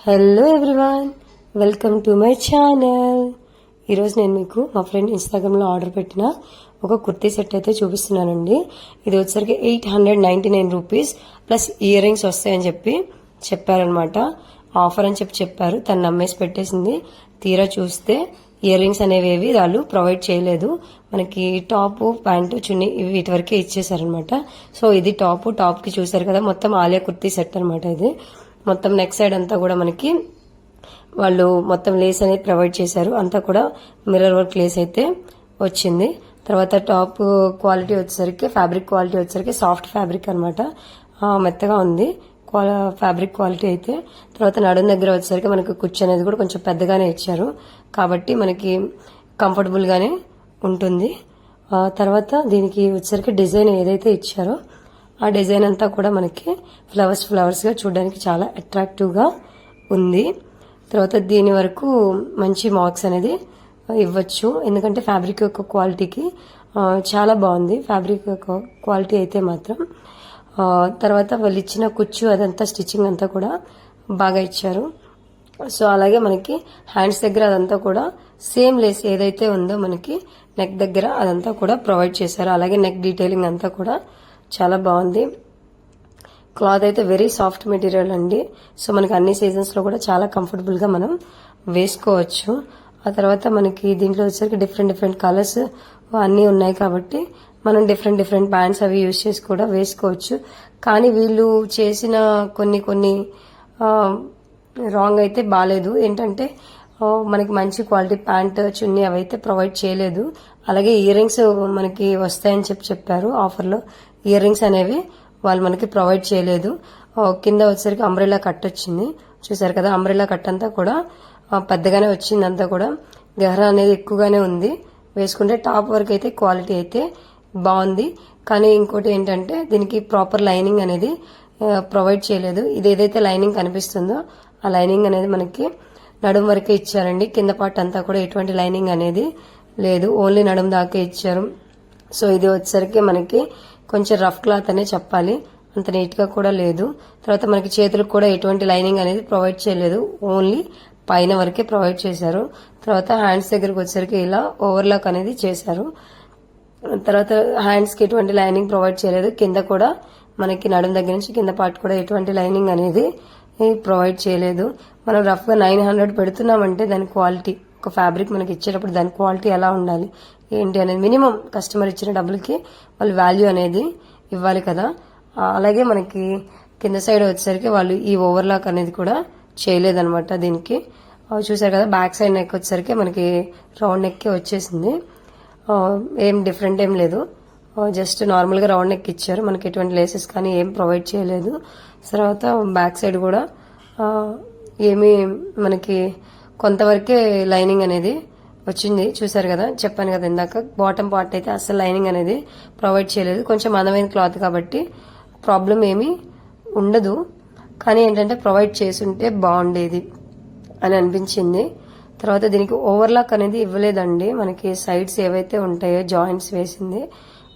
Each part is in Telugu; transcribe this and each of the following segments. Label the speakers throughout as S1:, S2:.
S1: Hello everyone, welcome to my channel. ఈరోజు నేను మీకు మా ఫ్రెండ్ ఇన్స్టాగ్రామ్లో ఆర్డర్ పెట్టిన ఒక కుర్తీ సెట్ అయితే చూపిస్తున్నానండి. ఇది వచ్చేసరికి 899 రూపీస్ ప్లస్ ఇయర్ రింగ్స్ వస్తాయని చెప్పారనమాట. ఆఫర్ అని చెప్పారు. తను నమ్మేసి పెట్టేసింది. తీరా చూస్తే ఇయర్ రింగ్స్ అనేవి వాళ్ళు ప్రొవైడ్ చేయలేదు. మనకి టాప్, ప్యాంటు, చున్నీ వీటి వరకే ఇచ్చేసారనమాట. సో ఇది టాప్ కి చూసారు కదా, మొత్తం ఆలియా కుర్తీ సెట్ అనమాట. ఇది మొత్తం నెక్ సైడ్ అంతా కూడా మనకి వాళ్ళు మొత్తం లేస్ అనేది ప్రొవైడ్ చేశారు. అంతా కూడా మిర్రర్ వర్క్ లేస్ అయితే వచ్చింది. తర్వాత టాప్ క్వాలిటీ వచ్చేసరికి, ఫ్యాబ్రిక్ క్వాలిటీ వచ్చేసరికి సాఫ్ట్ ఫ్యాబ్రిక్ అనమాట. మెత్తగా ఉంది ఫ్యాబ్రిక్ క్వాలిటీ అయితే. తర్వాత నడుం దగ్గర వచ్చేసరికి మనకి కుచ్చు అనేది కూడా కొంచెం పెద్దగానే ఇచ్చారు, కాబట్టి మనకి కంఫర్టబుల్ గానే ఉంటుంది. తర్వాత దీనికి వచ్చేసరికి డిజైన్ ఏదైతే ఇచ్చారో ఆ డిజైన్ అంతా కూడా మనకి ఫ్లవర్స్ గా చూడడానికి చాలా అట్రాక్టివ్ గా ఉంది. తర్వాత దీని వరకు మంచి మార్క్స్ అనేది ఇవ్వచ్చు, ఎందుకంటే ఫ్యాబ్రిక్ యొక్క క్వాలిటీకి చాలా బాగుంది ఫ్యాబ్రిక్ యొక్క క్వాలిటీ అయితే మాత్రం. తర్వాత వాళ్ళు ఇచ్చిన కుచ్చు అదంతా స్టిచ్చింగ్ అంతా కూడా బాగా ఇచ్చారు. సో అలాగే మనకి హ్యాండ్స్ దగ్గర అదంతా కూడా సేమ్ లేస్ ఏదైతే ఉందో మనకి నెక్ దగ్గర అదంతా కూడా ప్రొవైడ్ చేశారు. అలాగే నెక్ డీటెయిలింగ్ అంతా కూడా చాలా బాగుంది. క్లాత్ అయితే వెరీ సాఫ్ట్ మెటీరియల్ అండి. సో మనకి అన్ని సీజన్స్ లో కూడా చాలా కంఫర్టబుల్ గా మనం వేసుకోవచ్చు. ఆ తర్వాత మనకి దీంట్లో వచ్చేసరికి డిఫరెంట్ కలర్స్ అన్ని ఉన్నాయి, కాబట్టి మనం డిఫరెంట్ ప్యాంట్స్ అవి యూజ్ చేసి కూడా వేసుకోవచ్చు. కానీ వీళ్ళు చేసిన కొన్ని రాంగ్ అయితే బాగాలేదు. ఏంటంటే మనకి మంచి క్వాలిటీ ప్యాంట్, చున్నీ అవైతే ప్రొవైడ్ చేయలేదు. అలాగే ఇయర్ రింగ్స్ మనకి వస్తాయని చెప్పారు. ఆఫర్లో ఇయర్ రింగ్స్ అనేవి వాళ్ళు మనకి ప్రొవైడ్ చేయలేదు. కింద వచ్చేసరికి అంబ్రెల్లా కట్ వచ్చింది, చూసారు కదా. అంబ్రెల్లా కట్ అంతా కూడా పెద్దగానే వచ్చింది. అంతా కూడా గహరా అనేది ఎక్కువగానే ఉంది. వేసుకుంటే టాప్ వరకు అయితే క్వాలిటీ అయితే బాగుంది. కానీ ఇంకోటి ఏంటంటే దీనికి ప్రాపర్ లైనింగ్ అనేది ప్రొవైడ్ చేయలేదు. ఇది ఏదైతే లైనింగ్ కనిపిస్తుందో ఆ లైనింగ్ అనేది మనకి నడుం వరకే ఇచ్చారండి. కింద పార్ట్ అంతా కూడా ఎటువంటి లైనింగ్ అనేది లేదు, ఓన్లీ నడుం దాకా ఇచ్చారు. సో ఇది వచ్చేసరికి మనకి కొంచెం రఫ్ క్లాత్ అనే చెప్పాలి, అంత నీట్ గా కూడా లేదు. తర్వాత మనకి చేతులకు కూడా ఎటువంటి లైనింగ్ అనేది ప్రొవైడ్ చేయలేదు, ఓన్లీ పైన వరకే ప్రొవైడ్ చేశారు. తర్వాత హ్యాండ్స్ దగ్గరకు వచ్చేసరికి ఇలా ఓవర్లాక్ అనేది చేశారు. తర్వాత హ్యాండ్స్ కి ఎటువంటి లైనింగ్ ప్రొవైడ్ చేయలేదు. కింద కూడా మనకి నడుం దగ్గర నుంచి కింద పార్ట్ కూడా ఎటువంటి లైనింగ్ అనేది ప్రొవైడ్ చేయలేదు. మనం రఫ్ గా 900 పెడుతున్నామంటే దాని క్వాలిటీ, ఒక ఫ్యాబ్రిక్ మనకి ఇచ్చేటప్పుడు దాని క్వాలిటీ ఎలా ఉండాలి ఏంటి అనేది మినిమం కస్టమర్ ఇచ్చిన డబ్బులకి వాళ్ళు వాల్యూ అనేది ఇవ్వాలి కదా. అలాగే మనకి కింద సైడ్ వచ్చేసరికి వాళ్ళు ఈ ఓవర్లాక్ అనేది కూడా చేయలేదన్నమాట. దీనికి చూసారు కదా, బ్యాక్ సైడ్ నెక్ వచ్చేసరికి మనకి రౌండ్ నెక్ వచ్చేసింది. ఏం డిఫరెంట్ ఏం లేదు, జస్ట్ నార్మల్ గా రౌండ్ నెక్ ఇచ్చారు. మనకి ఎటువంటి లేసెస్ కానీ ఏం ప్రొవైడ్ చేయలేదు. తర్వాత బ్యాక్ సైడ్ కూడా ఏమీ మనకి కొంతవరకే లైనింగ్ అనేది వచ్చింది, చూసారు కదా. చెప్పాను కదా ఇందాక, బాటమ్ పార్ట్ అయితే అసలు లైనింగ్ అనేది ప్రొవైడ్ చేయలేదు. కొంచెం అందమైన క్లాత్ కాబట్టి ప్రాబ్లం ఏమీ ఉండదు, కానీ ఏంటంటే ప్రొవైడ్ చేసుంటే బాగుండేది అని అనిపించింది. తర్వాత దీనికి ఓవర్లాక్ అనేది ఇవ్వలేదండి. మనకి సైడ్స్ ఏవైతే ఉంటాయో జాయింట్స్ వేసింది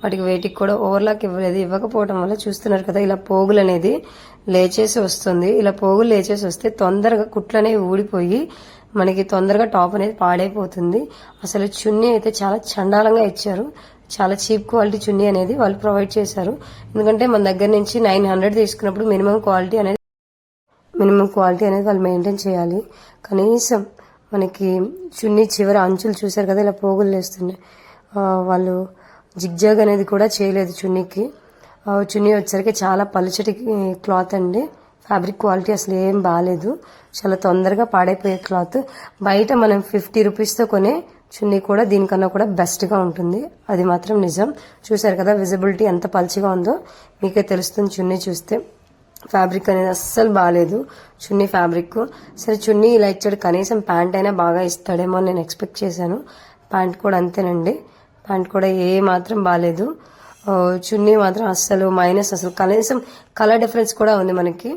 S1: వాటికి వేటికి కూడా ఓవర్లాక్ ఇవ్వలేదు. ఇవ్వకపోవడం వల్ల చూస్తున్నారు కదా, ఇలా పోగులు అనేది లేచేసి వస్తుంది. ఇలా పోగులు లేచేసి వస్తే తొందరగా కుట్లు అనేవి ఊడిపోయి మనకి తొందరగా టాప్ అనేది పాడైపోతుంది. అసలు చున్నీ అయితే చాలా చండాలంగా ఇచ్చారు. చాలా చీప్ క్వాలిటీ చున్నీ అనేది వాళ్ళు ప్రొవైడ్ చేశారు. ఎందుకంటే మన దగ్గర నుంచి 900 తీసుకున్నప్పుడు మినిమం క్వాలిటీ అనేది వాళ్ళు మెయింటైన్ చేయాలి. కనీసం మనకి చున్నీ చివరి అంచులు చూసారు కదా, ఇలా పోగులు లేస్తున్నాయి. వాళ్ళు జిగ్జాగ్ అనేది కూడా చేయలేదు చున్నీకి. చున్నీ వచ్చేసరికి చాలా పలుచటి క్లాత్ అండి. ఫ్యాబ్రిక్ క్వాలిటీ అసలు ఏం బాగాలేదు, చాలా తొందరగా పాడైపోయే క్లాత్. బయట మనం 50 రూపీస్తో కొనే చున్నీ కూడా దీనికన్నా కూడా బెస్ట్ గా ఉంటుంది, అది మాత్రం నిజం. చూసారు కదా విజిబిలిటీ ఎంత పలుచగా ఉందో మీకే తెలుస్తుంది చున్నీ చూస్తే. ఫ్యాబ్రిక్ అనేది అస్సలు బాగాలేదు చున్నీ ఫ్యాబ్రిక్. సరే చున్నీ ఇలా ఇచ్చాడు, కనీసం ప్యాంట్ అయినా బాగా ఇస్తాడేమో అని నేను ఎక్స్పెక్ట్ చేశాను. ప్యాంట్ కూడా అంతేనండి, ప్యాంట్ కూడా ఏ మాత్రం బాగాలేదు. చున్నీ మాత్రం అస్సలు మైనస్. అసలు కనీసం కలర్ డిఫరెన్స్ కూడా ఉంది మనకి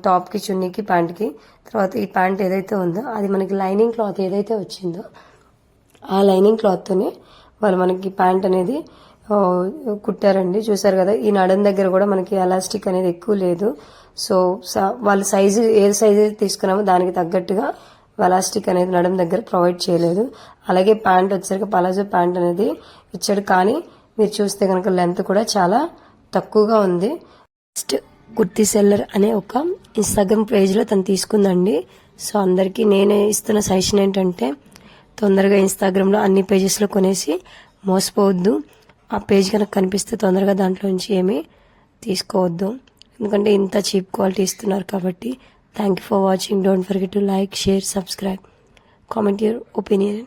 S1: టాప్ కి, చున్నీకి, ప్యాంట్ కి. తర్వాత ఈ ప్యాంట్ ఏదైతే ఉందో అది మనకి లైనింగ్ క్లాత్ ఏదైతే వచ్చిందో ఆ లైనింగ్ క్లాత్ తోనే వాళ్ళు మనకి ప్యాంట్ అనేది కుట్టారండి. చూసారు కదా, ఈ నడుం దగ్గర కూడా మనకి ఎలాస్టిక్ అనేది ఎక్కువ లేదు. సో వాళ్ళ సైజు ఏ సైజు తీసుకున్నామో దానికి తగ్గట్టుగా ఎలాస్టిక్ అనేది నడుము దగ్గర ప్రొవైడ్ చేయలేదు. అలాగే ప్యాంట్ వచ్చేసరికి పలాజో ప్యాంట్ అనేది ఇచ్చాడు, కానీ మీరు చూస్తే కనుక లెంత్ కూడా చాలా తక్కువగా ఉంది. నెక్స్ట్ కుర్తీ సెల్లర్ అనే ఒక ఇన్స్టాగ్రామ్ పేజ్లో తను తీసుకుందండి. సో అందరికీ నేనే ఇస్తున్న సజెషన్ ఏంటంటే తొందరగా ఇన్స్టాగ్రామ్లో అన్ని పేజెస్లో కొనేసి మోసపోవద్దు. ఆ పేజ్ కనుక కనిపిస్తే తొందరగా దాంట్లో నుంచి ఏమీ తీసుకోవద్దు, ఎందుకంటే ఇంత చీప్ క్వాలిటీ ఇస్తున్నారు కాబట్టి. Thank you for watching. Don't forget to like, share, subscribe, comment your opinion.